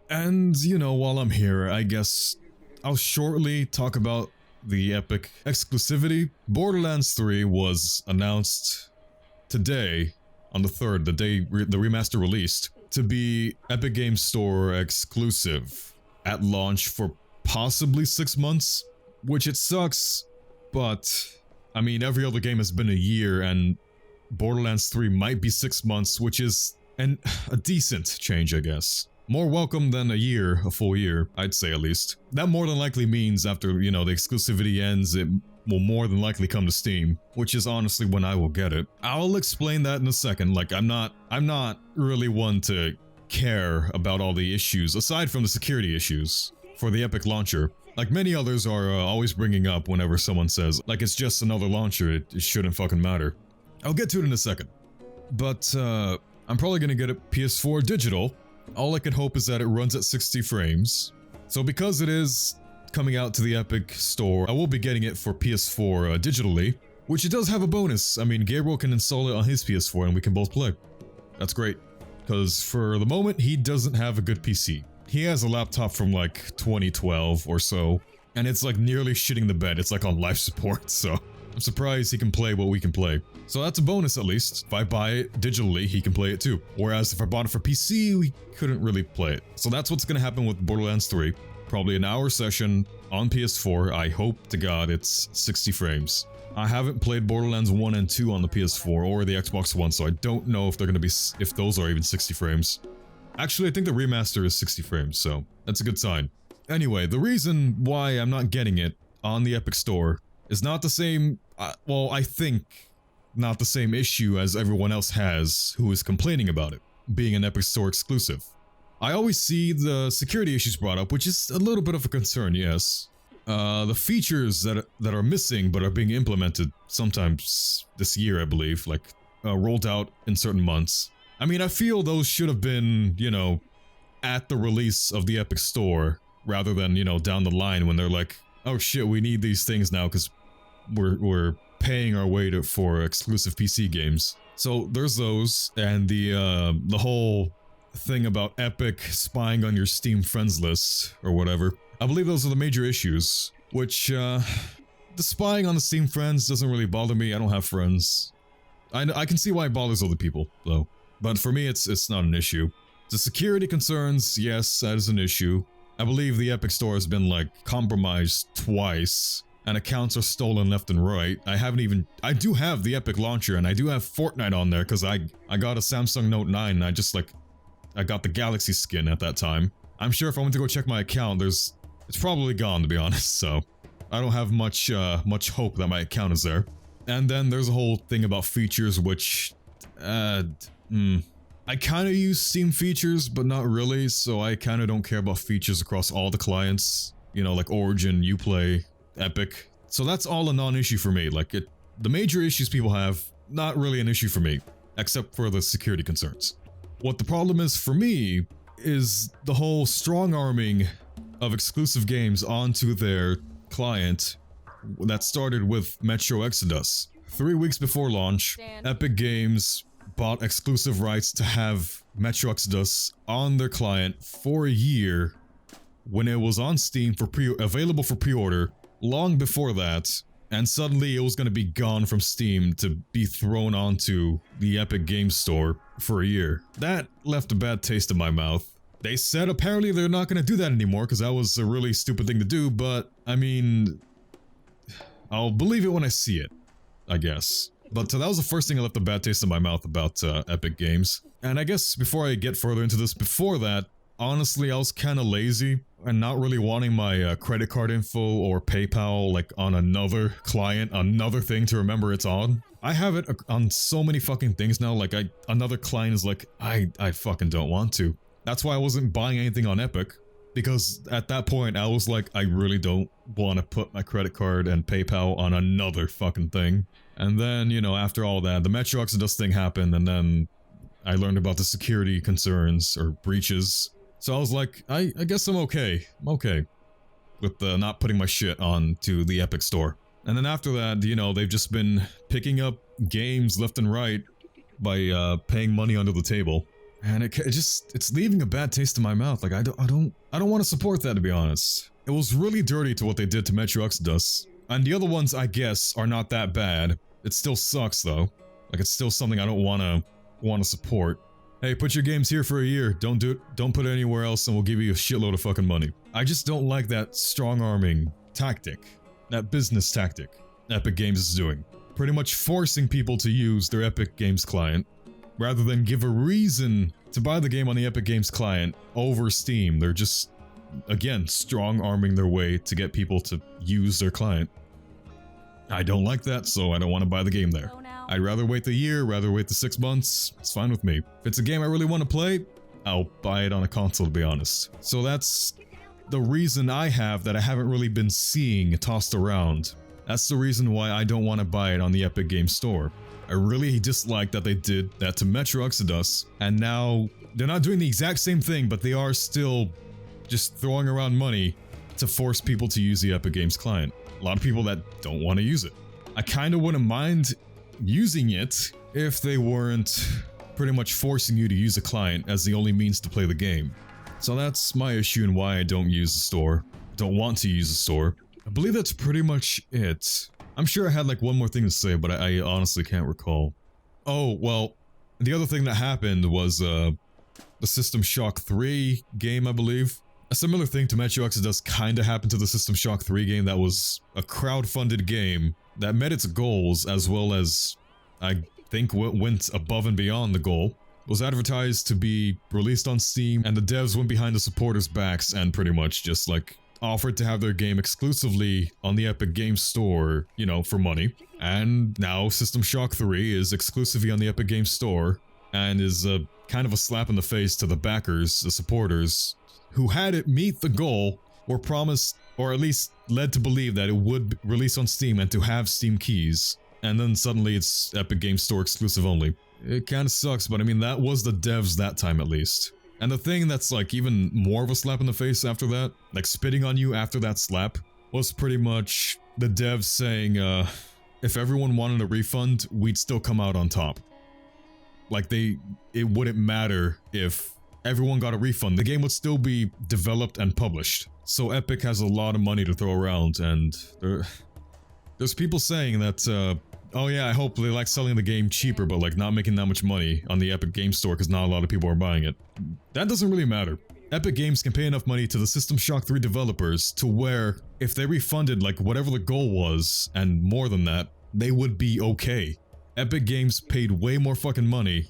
And, you know, while I'm here, I guess I'll shortly talk about the Epic exclusivity. Borderlands 3 was announced today, on the 3rd, the day the remaster released, to be Epic Games Store exclusive at launch for possibly 6 months, which it sucks, but I mean, every other game has been a year, and Borderlands 3 might be 6 months, which is a decent change, I guess. More welcome than a full year, I'd say at least. That more than likely means after, you know, the exclusivity ends, it will more than likely come to Steam, which is honestly when I will get it. I'll explain that in a second. Like, I'm not really one to care about all the issues, aside from the security issues, for the Epic launcher. Like many others are always bringing up whenever someone says, like, it's just another launcher, it shouldn't fucking matter. I'll get to it in a second. But, I'm probably gonna get it PS4 digital. All I can hope is that it runs at 60 frames. So because it is coming out to the Epic Store, I will be getting it for PS4 digitally, which it does have a bonus. I mean, Gabriel can install it on his PS4 and we can both play. That's great, because for the moment, he doesn't have a good PC. He has a laptop from like 2012 or so, and it's like nearly shitting the bed. It's like on life support, so I'm surprised he can play what we can play. So that's a bonus at least. If I buy it digitally, he can play it too. Whereas if I bought it for PC, we couldn't really play it. So that's what's gonna happen with Borderlands 3. Probably an hour session on PS4. I hope to God it's 60 frames. I haven't played Borderlands 1 and 2 on the PS4 or the Xbox One, so I don't know if they're gonna be, if those are even 60 frames. Actually, I think the remaster is 60 frames, so that's a good sign. Anyway, the reason why I'm not getting it on the Epic Store is not the same, well, I think not the same issue as everyone else has who is complaining about it, being an Epic Store exclusive. I always see the security issues brought up, which is a little bit of a concern, yes. The features that are missing but are being implemented sometimes this year, I believe, like rolled out in certain months. I mean, I feel those should have been, you know, at the release of the Epic Store, rather than, you know, down the line when they're like, oh shit, we need these things now because we're paying our way for exclusive PC games. So there's those, and the whole thing about Epic spying on your Steam friends list or whatever. I believe those are the major issues, which the spying on the Steam friends doesn't really bother me. I don't have friends. I can see why it bothers other people though, but for me it's not an issue. The security concerns, yes, that is an issue. I believe the Epic Store has been like compromised twice, and accounts are stolen left and right. I do have the Epic launcher, and I do have Fortnite on there because I got a Samsung Note 9 and I got the Galaxy skin at that time. I'm sure if I went to go check my account, it's probably gone, to be honest, so I don't have much hope that my account is there. And then there's a whole thing about features which, I kind of use Steam features, but not really, so I kind of don't care about features across all the clients, you know, like Origin, Uplay, Epic. So that's all a non-issue for me. Like, the major issues people have, not really an issue for me, except for the security concerns. What the problem is for me is the whole strong-arming of exclusive games onto their client that started with Metro Exodus. 3 weeks before launch, Epic Games bought exclusive rights to have Metro Exodus on their client for a year when it was on Steam for available for pre-order long before that, and suddenly it was going to be gone from Steam to be thrown onto the Epic Games Store for a year. That left a bad taste in my mouth. They said apparently they're not going to do that anymore because that was a really stupid thing to do, but I mean, I'll believe it when I see it, I guess. But that was the first thing that left a bad taste in my mouth about Epic Games. And I guess before I get further into this, before that, honestly, I was kind of lazy and not really wanting my credit card info or PayPal like on another client, another thing to remember it's on. I have it on so many fucking things now, like another client is like, I fucking don't want to. That's why I wasn't buying anything on Epic, because at that point I was like, I really don't want to put my credit card and PayPal on another fucking thing. And then, you know, after all that, the Metro Exodus thing happened, and then I learned about the security concerns or breaches. So I was like, I guess I'm okay. I'm okay with not putting my shit onto the Epic Store. And then after that, you know, they've just been picking up games left and right by paying money under the table. And it's leaving a bad taste in my mouth. Like I don't want to support that, to be honest. It was really dirty to what they did to Metro Exodus. And the other ones, I guess, are not that bad. It still sucks though. Like it's still something I don't want to support. Hey, put your games here for a year. Don't put it anywhere else and we'll give you a shitload of fucking money. I just don't like that strong-arming tactic. That business tactic Epic Games is doing. Pretty much forcing people to use their Epic Games client rather than give a reason to buy the game on the Epic Games client over Steam. They're just, again, strong-arming their way to get people to use their client. I don't like that, so I don't want to buy the game there. I'd rather wait the year, rather wait the 6 months. It's fine with me. If it's a game I really want to play, I'll buy it on a console, to be honest. So that's the reason I have that I haven't really been seeing tossed around. That's the reason why I don't want to buy it on the Epic Games Store. I really dislike that they did that to Metro Exodus, and now they're not doing the exact same thing, but they are still just throwing around money to force people to use the Epic Games client. A lot of people that don't want to use it. I kind of wouldn't mind using it if they weren't pretty much forcing you to use a client as the only means to play the game. So that's my issue and why I don't use the store. Don't want to use the store. I believe that's pretty much it. I'm sure I had like one more thing to say, but I honestly can't recall. Oh, well, the other thing that happened was the System Shock 3 game, I believe. A similar thing to Metro Exodus kinda happened to the System Shock 3 game that was a crowd-funded game that met its goals as well as, I think, went above and beyond the goal. It was advertised to be released on Steam, and the devs went behind the supporters' backs and pretty much just like offered to have their game exclusively on the Epic Games Store, you know, for money. And now System Shock 3 is exclusively on the Epic Games Store and is kind of a slap in the face to the backers, the supporters, who had it meet the goal, were promised, or at least led to believe that it would release on Steam and to have Steam keys. And then suddenly it's Epic Games Store exclusive only. It kinda sucks, but I mean that was the devs that time at least. And the thing that's like even more of a slap in the face after that, like spitting on you after that slap, was pretty much the devs saying, if everyone wanted a refund, we'd still come out on top. Like it wouldn't matter if everyone got a refund, the game would still be developed and published. So Epic has a lot of money to throw around, and there's people saying that, oh yeah, I hope they like selling the game cheaper, but like not making that much money on the Epic Games Store because not a lot of people are buying it. That doesn't really matter. Epic Games can pay enough money to the System Shock 3 developers to where if they refunded like whatever the goal was, and more than that, they would be okay. Epic Games paid way more fucking money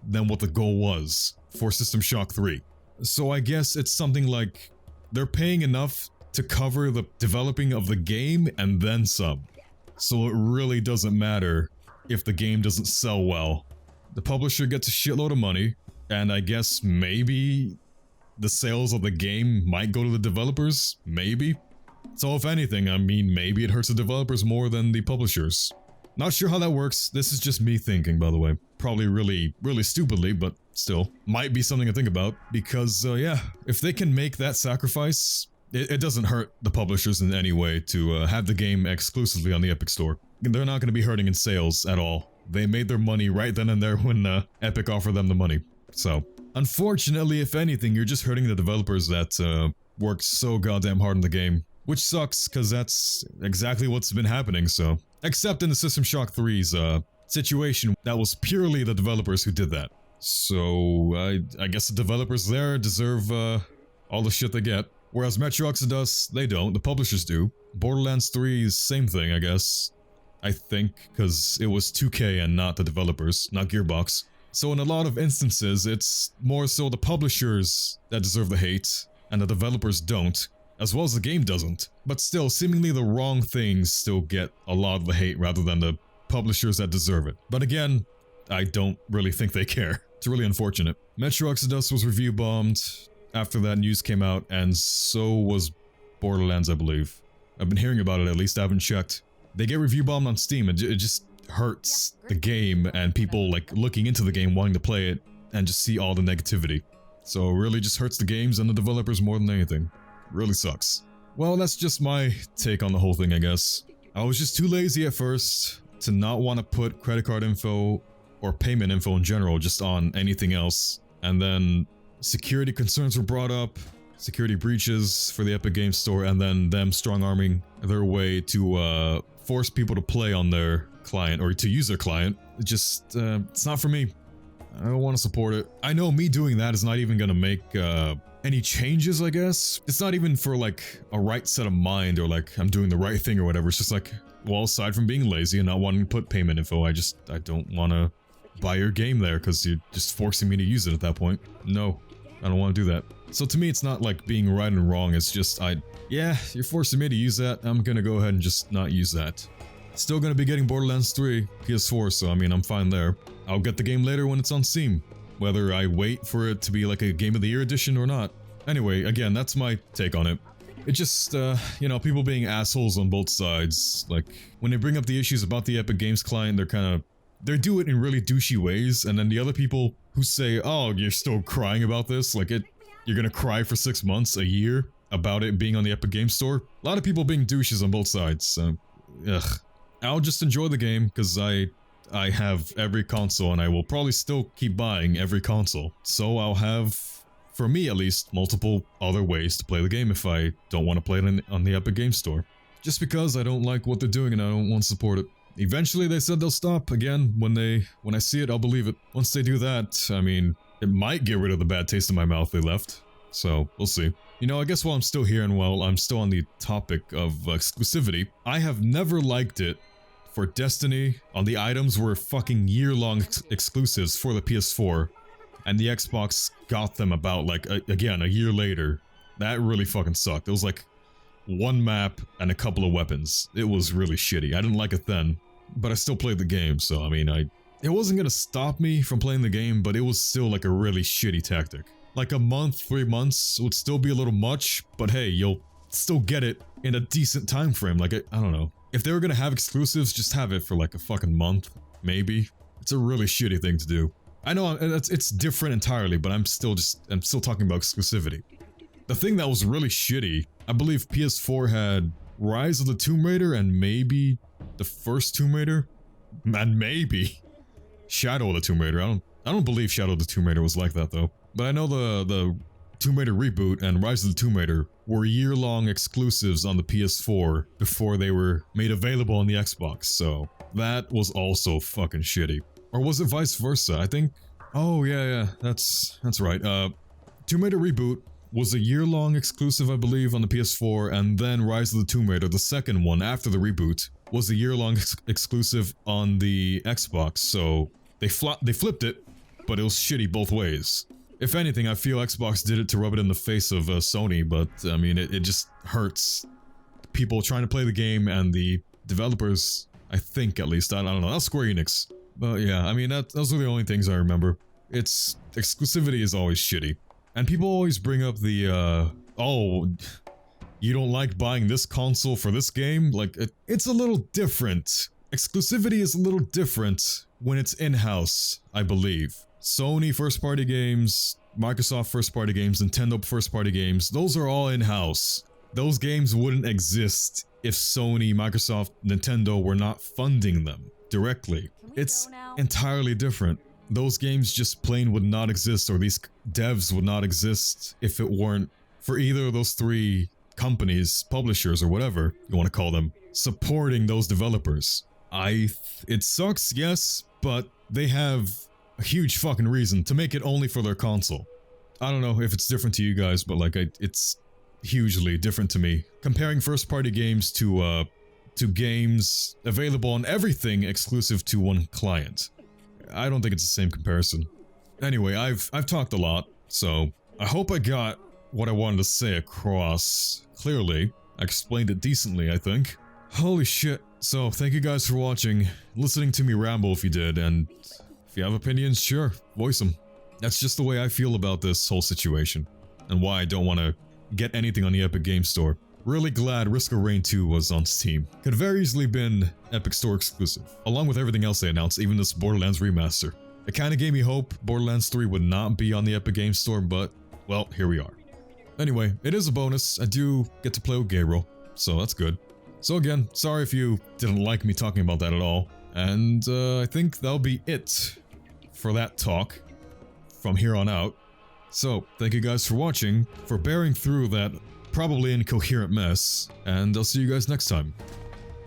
than what the goal was for System Shock 3. So I guess it's something like they're paying enough to cover the developing of the game and then some. So it really doesn't matter if the game doesn't sell well. The publisher gets a shitload of money, and I guess maybe the sales of the game might go to the developers, maybe. So if anything, I mean, maybe it hurts the developers more than the publishers. Not sure how that works, this is just me thinking, by the way. Probably really stupidly, but still. Might be something to think about, because, yeah, if they can make that sacrifice, it doesn't hurt the publishers in any way to have the game exclusively on the Epic Store. They're not going to be hurting in sales at all. They made their money right then and there when Epic offered them the money. So, unfortunately, if anything, you're just hurting the developers that worked so goddamn hard on the game. Which sucks, because that's exactly what's been happening, so. Except in the System Shock 3's situation, that was purely the developers who did that. So, I guess the developers there deserve all the shit they get. Whereas Metro Exodus, they don't, the publishers do. Borderlands 3 is same thing, I guess. I think, because it was 2K and not the developers, not Gearbox. So in a lot of instances, it's more so the publishers that deserve the hate, and the developers don't, as well as the game doesn't. But still, seemingly the wrong things still get a lot of the hate rather than the publishers that deserve it. But again, I don't really think they care. It's really unfortunate. Metro Exodus was review bombed after that news came out, and so was Borderlands, I believe. I've been hearing about it, at least I haven't checked. They get review bombed on Steam, and it just hurts the game and people like looking into the game, wanting to play it, and just see all the negativity. So it really just hurts the games and the developers more than anything. Really sucks. Well, that's just my take on the whole thing, I guess. I was just too lazy at first to not want to put credit card info or payment info in general just on anything else. and then security concerns were brought up, security breaches for the Epic Games Store, and then them strong-arming their way to force people to play on their client, or to use their client. It just, it's not for me. I don't want to support it. I know me doing that is not even gonna make any changes, I guess. It's not even for like a right set of mind, or like I'm doing the right thing or whatever. It's just like, well, aside from being lazy and not wanting to put payment info, I don't want to buy your game there because you're just forcing me to use it at that point. No, I don't want to do that. So to me, it's not like being right and wrong. It's just, yeah, you're forcing me to use that. I'm gonna go ahead and just not use that. Still gonna be getting Borderlands 3 PS4, so I mean, I'm fine there. I'll get the game later when it's on Steam, whether I wait for it to be like a Game of the Year edition or not. Anyway, again, that's my take on it. It just, you know, people being assholes on both sides. Like, when they bring up the issues about the Epic Games client, they do it in really douchey ways, and then the other people who say, oh, you're still crying about this? Like, you're gonna cry for 6 months, a year, about it being on the Epic Games Store? A lot of people being douches on both sides, so, ugh. I'll just enjoy the game, because I have every console, and I will probably still keep buying every console. So I'll have, for me at least, multiple other ways to play the game if I don't want to play it on the Epic Games Store. Just because I don't like what they're doing and I don't want to support it. Eventually they said they'll stop. Again, when I see it, I'll believe it. Once they do that, I mean, it might get rid of the bad taste in my mouth they left. So, we'll see. You know, I guess while I'm still here and while I'm still on the topic of exclusivity, I have never liked it for Destiny on the items were fucking year-long exclusives for the PS4, and the Xbox got them about, like, again, a year later. That really fucking sucked. It was like one map and a couple of weapons. It was really shitty. I didn't like it then, but I still played the game, so I mean, it wasn't gonna stop me from playing the game, but it was still like a really shitty tactic. Like a month, 3 months would still be a little much, but hey, you'll still get it in a decent time frame. Like, I don't know. If they were gonna have exclusives, just have it for like a fucking month, maybe. It's a really shitty thing to do. I know it's different entirely, but I'm still talking about exclusivity. The thing that was really shitty, I believe PS4 had Rise of the Tomb Raider and maybe the first Tomb Raider, and maybe Shadow of the Tomb Raider. I don't believe Shadow of the Tomb Raider was like that though. But I know the Tomb Raider reboot and Rise of the Tomb Raider were year-long exclusives on the PS4 before they were made available on the Xbox, so that was also fucking shitty. Or was it vice versa? I think... Oh, yeah, that's right. Tomb Raider reboot was a year-long exclusive, I believe, on the PS4, and then Rise of the Tomb Raider, the second one after the reboot, was a year-long exclusive on the Xbox, so they flipped it, but it was shitty both ways. If anything, I feel Xbox did it to rub it in the face of Sony, but I mean, it just hurts people trying to play the game and the developers, I think at least, I don't know, that's Square Enix. But yeah, I mean, those are the only things I remember. Exclusivity is always shitty. And people always bring up the, oh, you don't like buying this console for this game? Like, it's a little different. Exclusivity is a little different when it's in-house, I believe. Sony first-party games, Microsoft first-party games, Nintendo first-party games, those are all in-house. Those games wouldn't exist if Sony, Microsoft, Nintendo were not funding them directly. It's entirely different. Those games just plain would not exist, or these devs would not exist if it weren't for either of those three companies, publishers, or whatever you want to call them, supporting those developers. It sucks, yes, but they have a huge fucking reason to make it only for their console. I don't know if it's different to you guys, but like, it's hugely different to me. Comparing first-party games to games available on everything exclusive to one client. I don't think it's the same comparison. Anyway, I've talked a lot, so I hope I got what I wanted to say across clearly. I explained it decently, I think. Holy shit. So, thank you guys for watching, listening to me ramble if you did, and if you have opinions, sure, voice them. That's just the way I feel about this whole situation, and why I don't want to get anything on the Epic Games Store. Really glad Risk of Rain 2 was on Steam. Could have very easily been Epic Store exclusive, along with everything else they announced, even this Borderlands remaster. It kinda gave me hope Borderlands 3 would not be on the Epic Games Store, but, well, here we are. Anyway, it is a bonus. I do get to play with Gabriel, so that's good. So again, sorry if you didn't like me talking about that at all, and I think that'll be it for that talk. from here on out. So, thank you guys for watching, for bearing through that probably incoherent mess, and I'll see you guys next time.